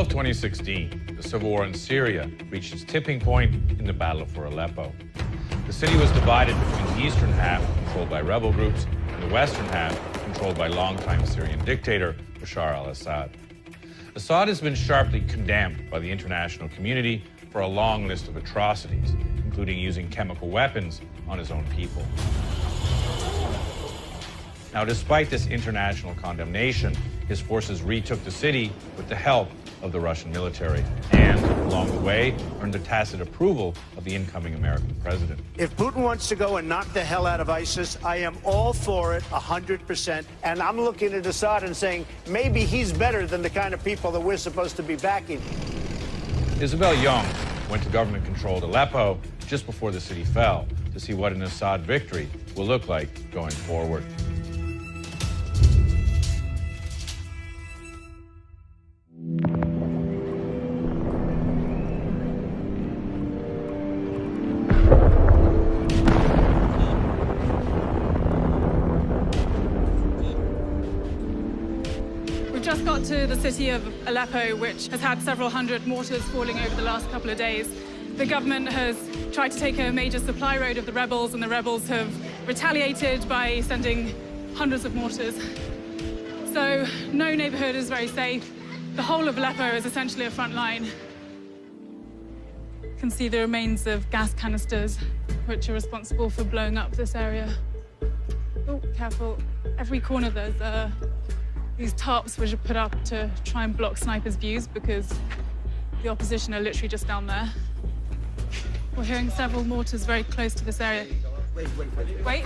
fall of 2016, the civil war in Syria reached its tipping point in the Battle for Aleppo. The city was divided between the eastern half, controlled by rebel groups, and the western half, controlled by longtime Syrian dictator Bashar al Assad. Assad has been sharply condemned by the international community for a long list of atrocities, including using chemical weapons on his own people. Now, despite this international condemnation, his forces retook the city with the help of the Russian military and, along the way, earned the tacit approval of the incoming American president. If Putin wants to go and knock the hell out of ISIS, I am all for it, 100%. And I'm looking at Assad and saying, maybe he's better than the kind of people that we're supposed to be backing. Isabel Young went to government-controlled Aleppo just before the city fell to see what an Assad victory will look like going forward. Just got to the city of Aleppo, which has had several hundred mortars falling over the last couple of days. The government has tried to take a major supply road of the rebels, and the rebels have retaliated by sending hundreds of mortars. So no neighborhood is very safe. The whole of Aleppo is essentially a front line. You can see the remains of gas canisters, which are responsible for blowing up this area. Oh, careful. Every corner there's these tarps which are put up to try and block snipers' views because the opposition are literally just down there. We're hearing several mortars very close to this area. Wait.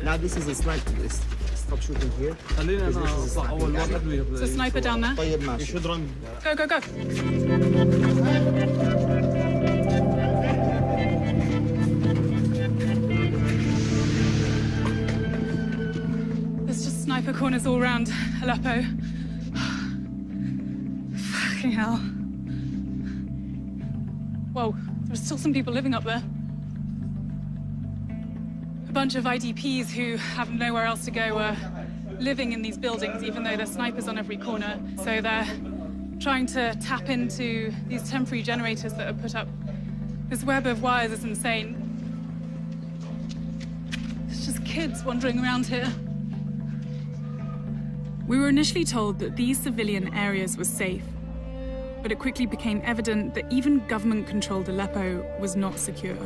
Now this is a sniper. Stop shooting here. There's a sniper down there. Go, go, go. Sniper corners all around Aleppo. Fucking hell. Whoa, there's still some people living up there. A bunch of IDPs who have nowhere else to go are living in these buildings, even though there's snipers on every corner. So they're trying to tap into these temporary generators that are put up. This web of wires is insane. There's just kids wandering around here. We were initially told that these civilian areas were safe, but it quickly became evident that even government-controlled Aleppo was not secure.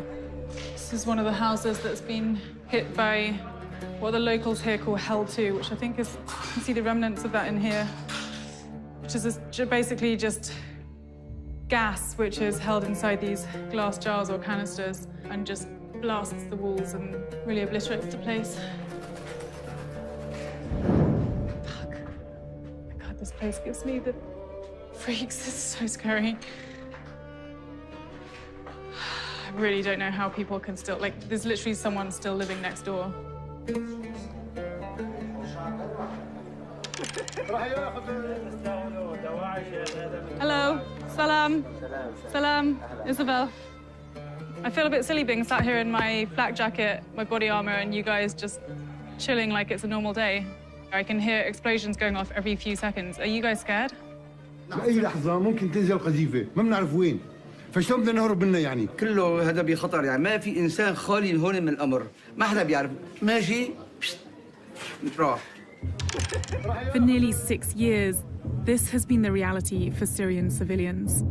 This is one of the houses that's been hit by what the locals here call Hell 2, which I think is, you can see the remnants of that in here, which is basically just gas which is held inside these glass jars or canisters and just blasts the walls and really obliterates the place. This place gives me the freaks. It's so scary. I really don't know how people can still, like, there's literally someone still living next door. Hello. Salam. Salam. Isabel. I feel a bit silly being sat here in my flak jacket, my body armor, and you guys just chilling like it's a normal day. I can hear explosions going off every few seconds. Are you guys scared? أي لحظة ممكن تنزل قذيفة، ما بنعرف وين. فشلون بدنا نهرب منها يعني؟ كله هذا بخطر يعني ما في إنسان خالي هون من الأمر، ما حدا بيعرف ماشي بتروح. For nearly 6 years, this has been the reality for Syrian civilians.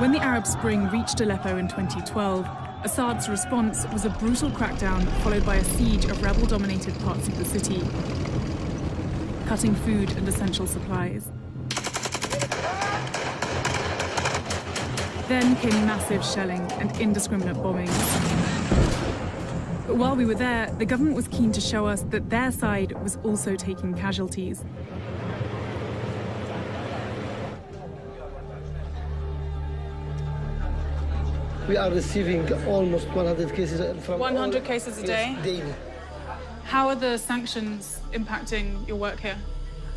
When the Arab Spring reached Aleppo in 2012, Assad's response was a brutal crackdown followed by a siege of rebel-dominated parts of the city, cutting food and essential supplies. Then came massive shelling and indiscriminate bombings. But while we were there, the government was keen to show us that their side was also taking casualties. We are receiving almost 100 cases from 100 cases a day? Daily. How are the sanctions impacting your work here?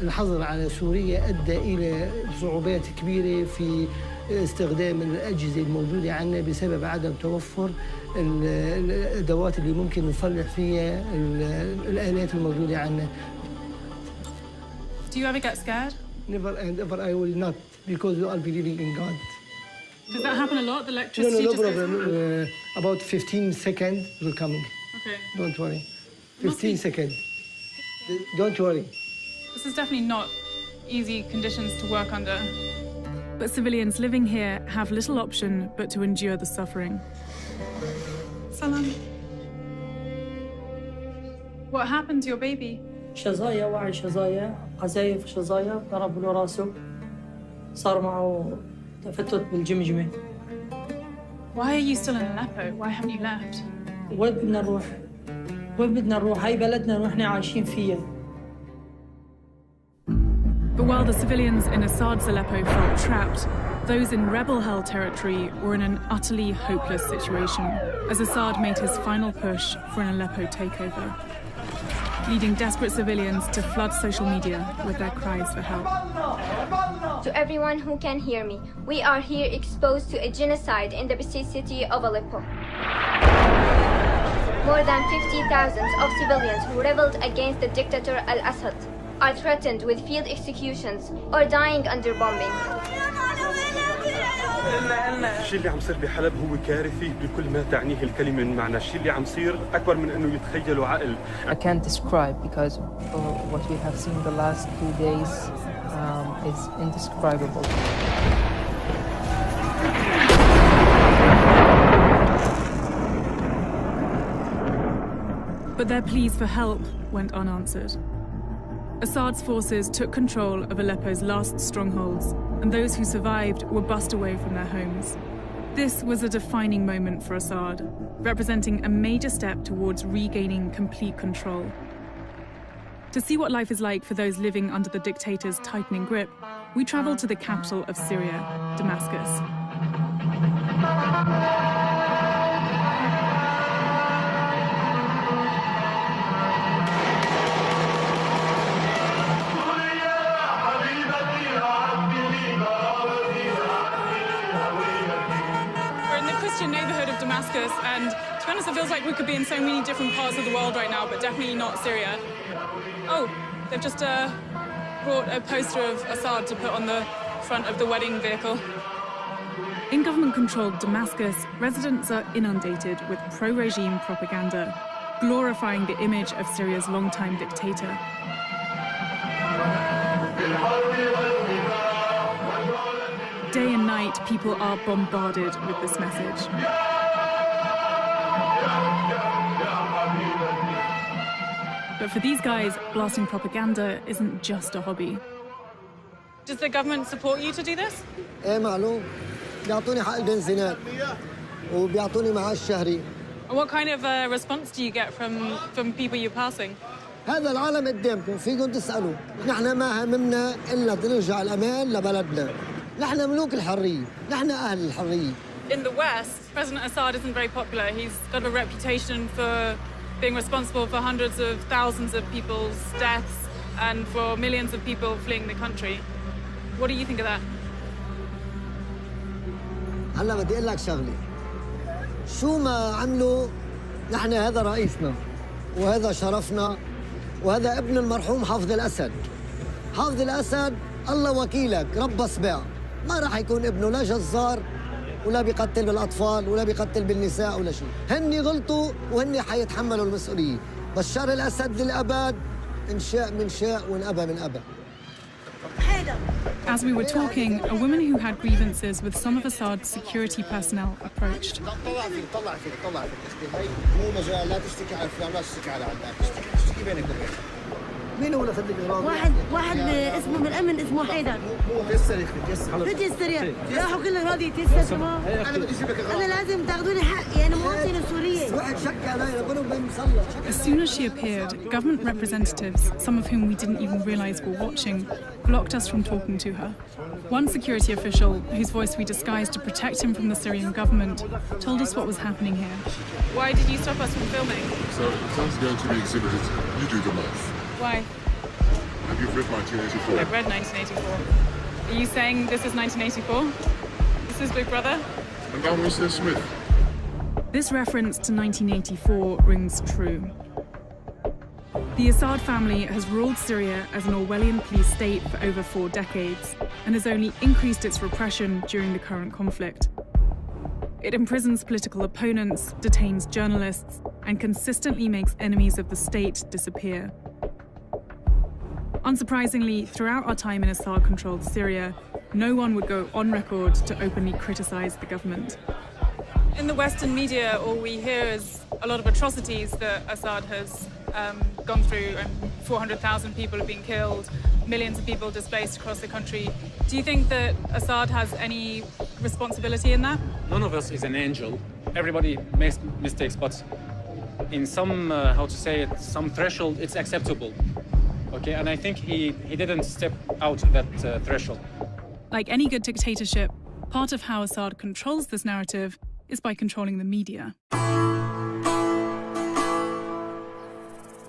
الحظر على سوريا أدى إلى صعوبات كبيرة في استخدام الأجهزة الموجودة عندنا بسبب عدم توفر الأدوات اللي ممكن نصلح فيها الآلات الموجودة عندنا. Do you ever get scared? Never and ever I will not, because we are believing in God. Does that happen a lot? The No, electricity no just goes- problem. About 15 seconds will coming. Okay. Don't worry. Must be- 15 seconds. Don't worry. This is definitely not easy conditions to work under. But civilians living here have little option but to endure the suffering. Salam. What happened to your baby? شظايا وعي شظايا قذايف شظايا ضرب له راسه صار معه تفتت بالجمجمة. Why are you still in Aleppo? Why haven't you left? وين بدنا نروح؟ وين بدنا نروح؟ هاي بلدنا ونحن عايشين فيها. But while the civilians in Assad's Aleppo felt trapped, those in rebel-held territory were in an utterly hopeless situation as Assad made his final push for an Aleppo takeover, leading desperate civilians to flood social media with their cries for help. To everyone who can hear me, we are here exposed to a genocide in the besieged city of Aleppo. More than 50,000 of civilians who rebelled against the dictator Al Assad are threatened with field executions or dying under bombing. الشيء اللي عم يصير بحلب هو كارثي بكل ما تعنيه الكلمة من معنى. الشيء اللي عم يصير أكبر من إنه يتخيلوا عقل. I can't describe because what we have seen the last 2 days is indescribable. But their pleas for help went unanswered. Assad's forces took control of Aleppo's last strongholds, and those who survived were bussed away from their homes. This was a defining moment for Assad, representing a major step towards regaining complete control. To see what life is like for those living under the dictator's tightening grip, we traveled to the capital of Syria, Damascus. Neighborhood of Damascus, and to be honest, it feels like we could be in so many different parts of the world right now, but definitely not Syria. Oh, they've just brought a poster of Assad to put on the front of the wedding vehicle. In government-controlled Damascus, residents are inundated with pro-regime propaganda, glorifying the image of Syria's longtime dictator. Day and night, people are bombarded with this message. But for these guys, blasting propaganda isn't just a hobby. Does the government support you to do this? ايه معلوم. بيعطوني حق البنزينات وبيعطوني معاش شهري. What kind of response do you get from people you're passing? هذا العالم قدامكم، فيكم تسألوا. نحن ما هممنا إلا نرجع الأمان لبلدنا. نحن ملوك الحرية، نحن أهل الحرية. In the West, President Assad isn't very popular. He's got a reputation for being responsible for hundreds of thousands of people's deaths and for millions of people fleeing the country. What do you think of that? هلا بدي أقول لك شغلة. شو ما عملوا نحن هذا رئيسنا وهذا شرفنا وهذا ابن المرحوم حافظ الأسد. حافظ الأسد الله وكيلك رب أصبع. ما راح يكون ابنه لا جزار ولا بيقتل بالأطفال ولا بيقتل بالنساء ولا شيء. هني غلطوا وهني حيتحملوا المسؤولية. بشار الأسد للأبد إن شاء من شاء وإن أبى من أبى. As we were talking, a woman who had grievances with some of Assad's security personnel approached. طلع فيك. مو مجال لا تشتكي على فلان لا تشتكي على علان. اشتكي بينك وبينه. مين هو اللي خدك اغراض؟ واحد اسمه من الامن اسمه حيدر. بدي السريع. راحوا كل اغراضي يتيسر تمام. انا بدي اجيب لك اغراض. انا لازم تاخذوني حقي، انا مواطنه سوريه. واحد شك علي يقولوا بين مصلح. As soon as she appeared, government representatives, some of whom we didn't even realize were watching, blocked us from talking to her. One security official, whose voice we disguised to protect him from the Syrian government, told us what was happening here. Why did you stop us from filming? So, if someone's going to be exhibited, you do the math. Why? Have you read 1984? I've read 1984. Are you saying this is 1984? This is Big Brother? And now Mr. Smith. This reference to 1984 rings true. The Assad family has ruled Syria as an Orwellian police state for over 4 decades and has only increased its repression during the current conflict. It imprisons political opponents, detains journalists, and consistently makes enemies of the state disappear. Unsurprisingly, throughout our time in Assad-controlled Syria, no one would go on record to openly criticize the government. In the Western media, all we hear is a lot of atrocities that Assad has gone through, and 400,000 people have been killed, millions of people displaced across the country. Do you think that Assad has any responsibility in that? None of us is an angel. Everybody makes mistakes, but in some, how to say it, some threshold, it's acceptable. Okay, and I think he didn't step out that threshold. Like any good dictatorship, part of how Assad controls this narrative is by controlling the media.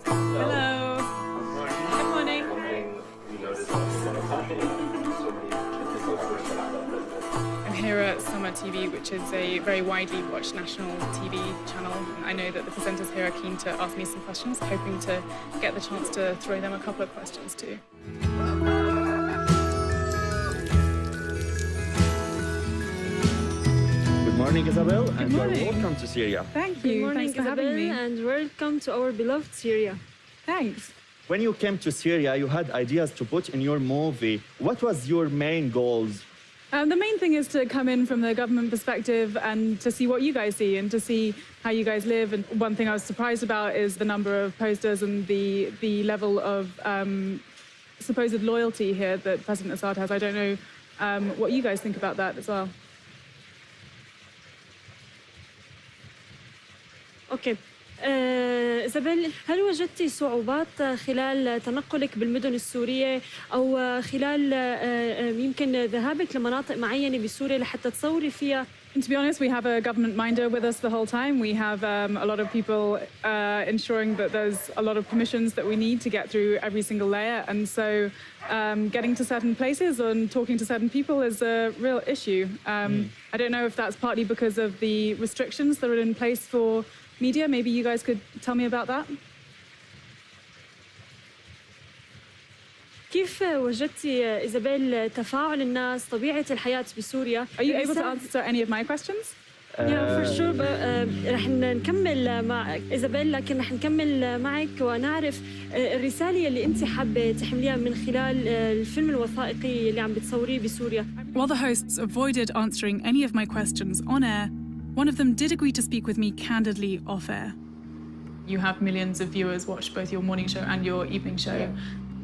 Hello. Good morning. I'm here at Summer TV, which is a very widely watched national TV channel. I know that the presenters here are keen to ask me some questions, hoping to get the chance to throw them a couple of questions too. Good morning, Isabel, and you're welcome to Syria. Thank you. Good morning, Thanks for having me. and welcome to our beloved Syria. Thanks. When you came to Syria, you had ideas to put in your movie. What was your main goals? The main thing is to come in from the government perspective and to see what you guys see and to see how you guys live. And one thing I was surprised about is the number of posters and the level of supposed loyalty here that President Assad has. I don't know what you guys think about that as well. اوكي إيزابيل، هل وجدتي صعوبات خلال تنقلك بالمدن السورية أو خلال يمكن ذهابك لمناطق معينة بسوريا لحتى تصوري فيها؟ To be honest, we have a government minder with us the whole time. We have a lot of people ensuring that there's a lot of permissions that we need to get through every single layer. And so getting to certain places and talking to certain people is a real issue. I don't know if that's partly because of the restrictions that are in place for media. Maybe you guys could tell me about that. كيف وجدتي إيزابيل تفاعل الناس طبيعة الحياة بسوريا؟ Are you able to answer any of my questions? Yeah, for sure. رح نكمل مع إيزابيل، لكن رح نكمل معك ونعرف الرسالة اللي أنت حابة تحمليها من خلال الفيلم الوثائقي اللي عم بتصوريه بسوريا. While the hosts avoided answering any of my questions on air, one of them did agree to speak with me candidly off air. You have millions of viewers watch both your morning show and your evening show. Yeah.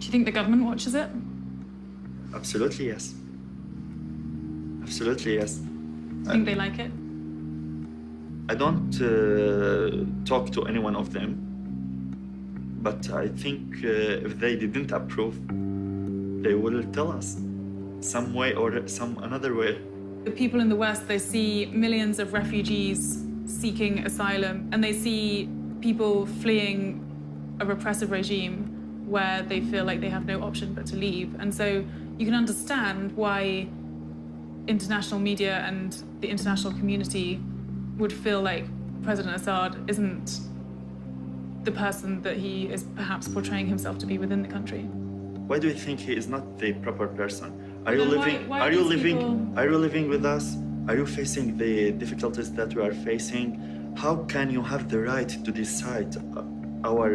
Do you think the government watches it? Absolutely, yes. Absolutely, yes. Do you think they like it? I don't talk to any one of them, but I think if they didn't approve, they will tell us some way or some another way. The people in the West, they see millions of refugees seeking asylum, and they see people fleeing a repressive regime where they feel like they have no option but to leave. And so you can understand why international media and the international community would feel like President Assad isn't the person that he is perhaps portraying himself to be within the country. Why do you think he is not the proper person? Are you living with us? Are you facing the difficulties that we are facing? How can you have the right to decide our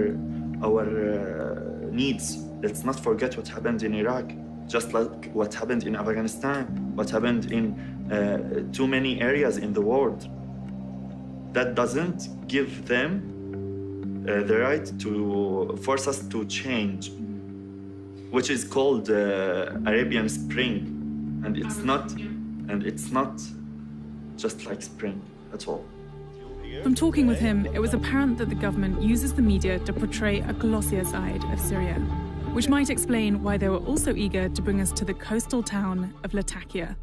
needs? Let's not forget what happened in Iraq, just like what happened in Afghanistan, what happened in too many areas in the world. That doesn't give them the right to force us to change, which is called Arabian Spring, and it's not just like spring at all. From talking with him, it was apparent that the government uses the media to portray a glossier side of Syria, which might explain why they were also eager to bring us to the coastal town of Latakia.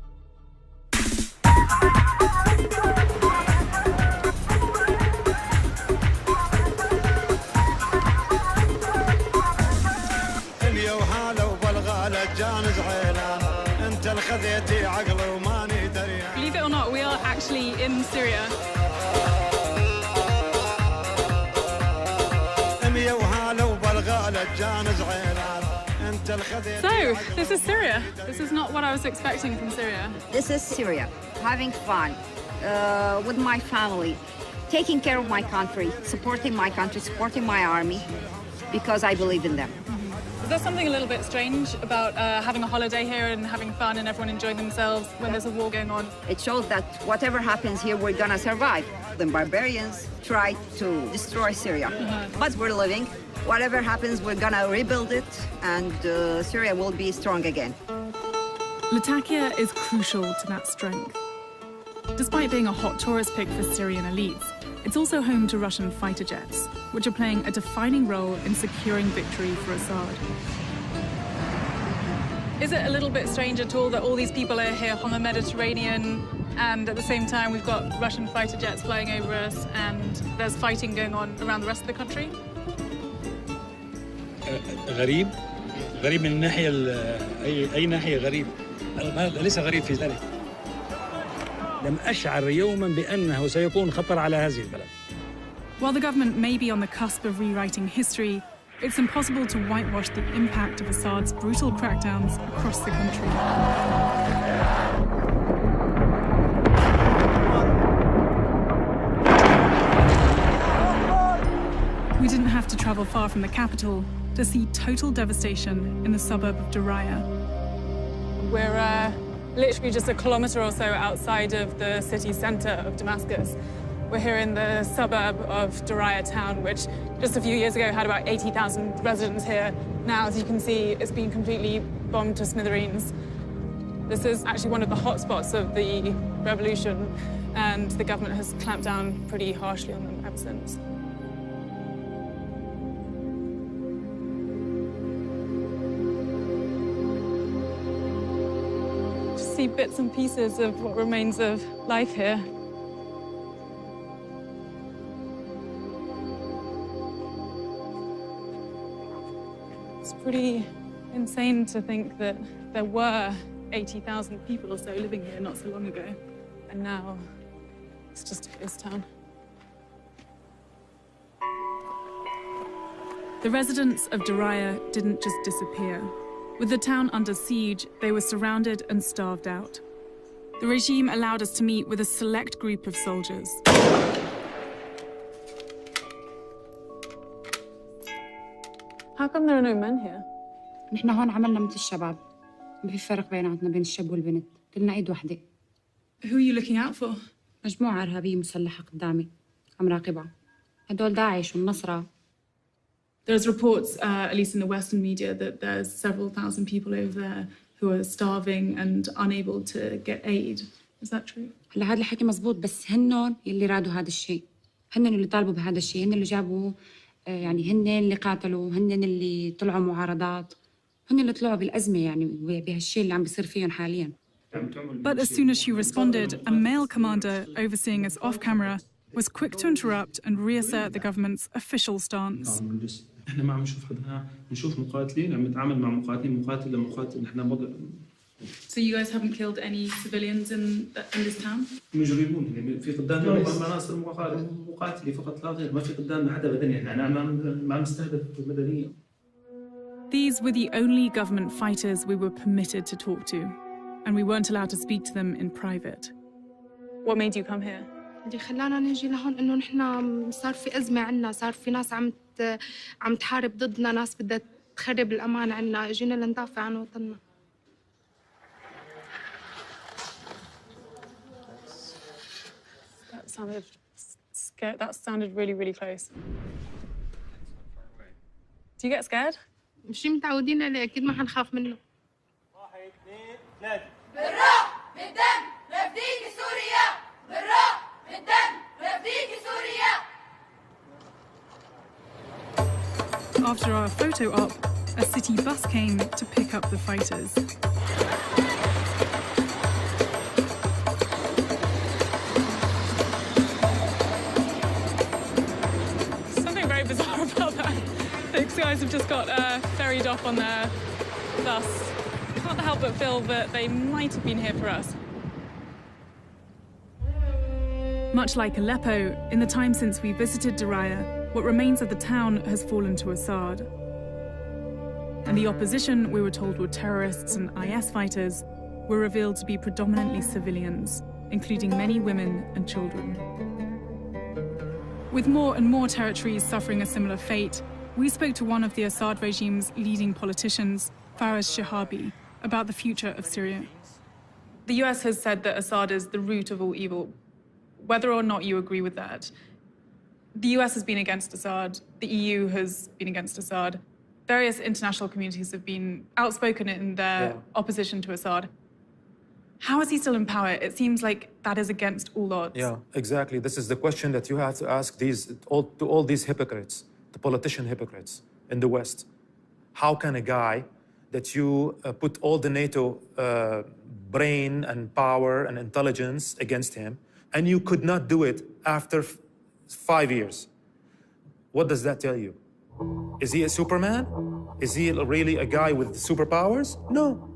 Believe it or not, we are actually in Syria. So, this is Syria. This is not what I was expecting from Syria. This is Syria, having fun with my family, taking care of my country, supporting my army, because I believe in them. Is there something a little bit strange about having a holiday here and having fun and everyone enjoying themselves when there's a war going on? It shows that whatever happens here, we're gonna survive. The barbarians try to destroy Syria, but we're living. Whatever happens, we're gonna rebuild it, and Syria will be strong again. Latakia is crucial to that strength. Despite being a hot tourist pick for Syrian elites, it's also home to Russian fighter jets, which are playing a defining role in securing victory for Assad. Is it a little bit strange at all that all these people are here on the Mediterranean, and at the same time we've got Russian fighter jets flying over us, and there's fighting going on around the rest of the country? غريب من الناحية أي ناحية غريب. هذا ليس غريب في ذلك. لم أشعر يوماً بأنه سيكون خطر على هذه البلد. While the government may be on the cusp of rewriting history, it's impossible to whitewash the impact of Assad's brutal crackdowns across the country. We didn't have to travel far from the capital to see total devastation in the suburb of Daraya. We're literally just a kilometre or so outside of the city centre of Damascus. We're here in the suburb of Daraya town, which just a few years ago had about 80,000 residents here. Now, as you can see, it's been completely bombed to smithereens. This is actually one of the hotspots of the revolution, and the government has clamped down pretty harshly on them ever since. See bits and pieces of what remains of life here. It's pretty insane to think that there were 80,000 people or so living here not so long ago, and now it's just a ghost town. The residents of Daraya didn't just disappear. With the town under siege, they were surrounded and starved out. The regime allowed us to meet with a select group of soldiers. How come there are no men here? نحن هون عملنا مثل الشباب. ما في فرق بيناتنا بين الشاب والبنت. كلنا ايد وحدة. Who are you looking out for? مجموعة إرهابية مسلحة قدامي. عم راقبها. هدول داعش والنصرة. There's reports, at least in the Western media, that there's several thousand people over there who are starving and unable to get aid. Is that true? هلا هذا الحكي مزبوط، بس هنن اللي رادوا هذا الشيء. هنن اللي طالبوا بهذا الشيء، هن اللي جابوا، يعني هن اللي قاتلوا، هن اللي طلعوا معارضات، هن اللي طلعوا بالأزمة يعني بهالشيء اللي عم بيصير فيهم حاليا. But as soon as she responded, a male commander overseeing us off-camera was quick to interrupt and reassert the government's official stance. احنا ما عم نشوف حدا، نشوف مقاتلين عم نتعامل مع مقاتلين، مقاتل لمقاتل. نحن So you guys haven't killed any civilians in this town? مجرمون، يعني في قدامنا عناصر مقاتلة فقط لا غير، ما في قدامنا حدا مدني، احنا ما عم نستهدف مدنيين. These were the only government fighters we were permitted to talk to, and we weren't allowed to speak to them in private. What made you come here? اللي خلانا نجي لهون انه نحن صار في ازمه عنا، صار في ناس عم تحارب ضدنا، ناس بدها تخرب الامان عنا، اجينا لندافع عن وطننا. That sounded scared. That sounded really, really close. Do you get scared? مش متعودين عليه، اكيد ما حنخاف منه. 1 2 3 بالروح بالدم نفديك سوريا، بالروح بالدم نفديك سوريا. After our photo op, a city bus came to pick up the fighters. Something very bizarre about that. These guys have just got ferried off on their bus. Can't help but feel that they might have been here for us. Much like Aleppo, in the time since we visited Daraya, what remains of the town has fallen to Assad. And the opposition, we were told were terrorists and IS fighters, were revealed to be predominantly civilians, including many women and children. With more and more territories suffering a similar fate, we spoke to one of the Assad regime's leading politicians, Faraz Shahabi, about the future of Syria. The US has said that Assad is the root of all evil. Whether or not you agree with that, the US has been against Assad, the EU has been against Assad. Various international communities have been outspoken in their opposition to Assad. How is he still in power? It seems like that is against all odds. Yeah, exactly. This is the question that you have to ask all these hypocrites, the politician hypocrites in the West. How can a guy that you put all the NATO brain and power and intelligence against him, and you could not do it after 5 years? What does that tell you? Is he a Superman? Is he really a guy with superpowers? No.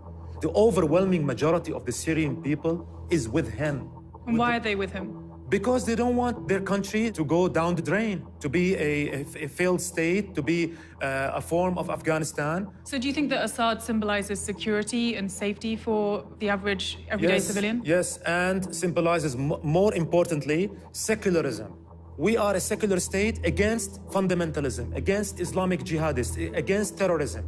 The overwhelming majority of the Syrian people is with him. And why are they with him? Because they don't want their country to go down the drain, to be a failed state, to be a form of Afghanistan. So do you think that Assad symbolizes security and safety for the average, everyday civilian? Yes, and symbolizes, more importantly, secularism. We are a secular state against fundamentalism, against Islamic jihadists, against terrorism.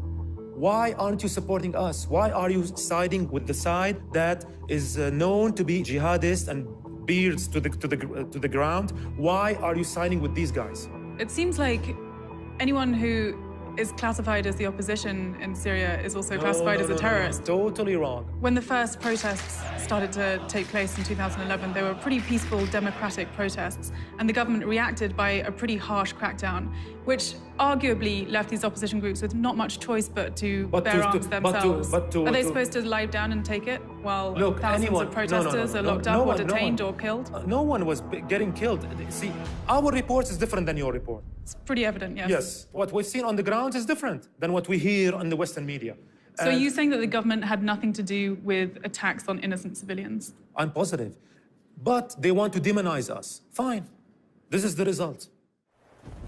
Why aren't you supporting us? Why are you siding with the side that is known to be jihadist and beards to the ground? Why are you siding with these guys? It seems like anyone who is classified as the opposition in Syria is also classified as a terrorist. Totally wrong. When the first protests started to take place in 2011, they were pretty peaceful, democratic protests, and the government reacted by a pretty harsh crackdown, which arguably left these opposition groups with not much choice but to bear arms themselves. Are they supposed to lie down and take it while thousands of protesters are locked up or detained or killed? No one was getting killed. See, our report is different than your report. It's pretty evident, yes. Yes, what we've seen on the ground is different than what we hear on the Western media. So are you saying that the government had nothing to do with attacks on innocent civilians? I'm positive. But they want to demonize us. Fine. This is the result.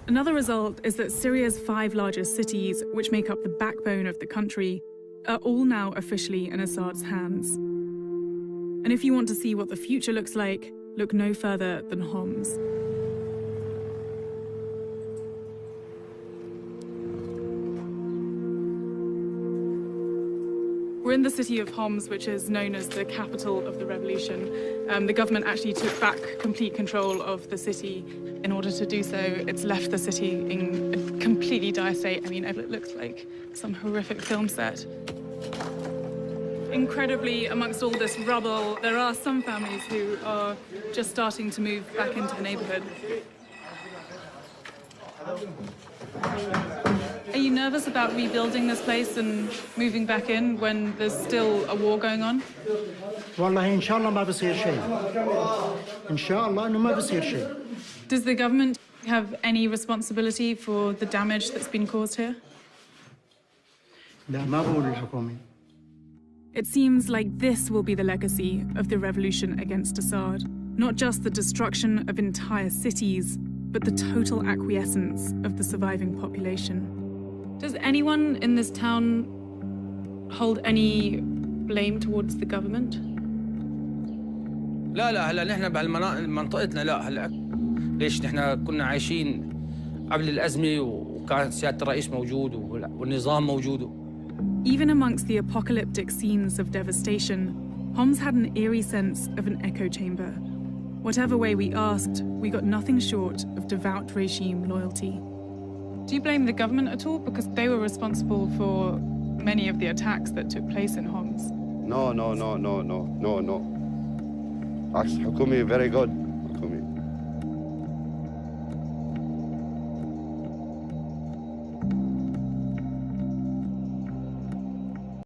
Another result is that Syria's 5 largest cities, which make up the backbone of the country, are all now officially in Assad's hands. And if you want to see what the future looks like, look no further than Homs. We're in the city of Homs, which is known as the capital of the revolution. The government actually took back complete control of the city. In order to do so, it's left the city in a completely dire state. I mean, it looks like some horrific film set. Incredibly, amongst all this rubble, there are some families who are just starting to move back into the neighborhood. Are you nervous about rebuilding this place and moving back in when there's still a war going on? والله إن شاء الله ما بصير شيء. إن شاء الله إنه ما بصير شيء. Does the government have any responsibility for the damage that's been caused here? لا ما بقول الحكومة. It seems like this will be the legacy of the revolution against Assad. Not just the destruction of entire cities, but the total acquiescence of the surviving population. Does anyone in this town hold any blame towards the government? لا هلا نحن بهالمنطقتنا لا هلا ليش نحن كنا عايشين قبل الأزمة وكانت سيادة الرئيس موجود والنظام موجود. Even amongst the apocalyptic scenes of devastation, Homs had an eerie sense of an echo chamber. Whatever way we asked, we got nothing short of devout regime loyalty. Do you blame the government at all? Because they were responsible for many of the attacks that took place in Homs. No. Our Hukumi very good.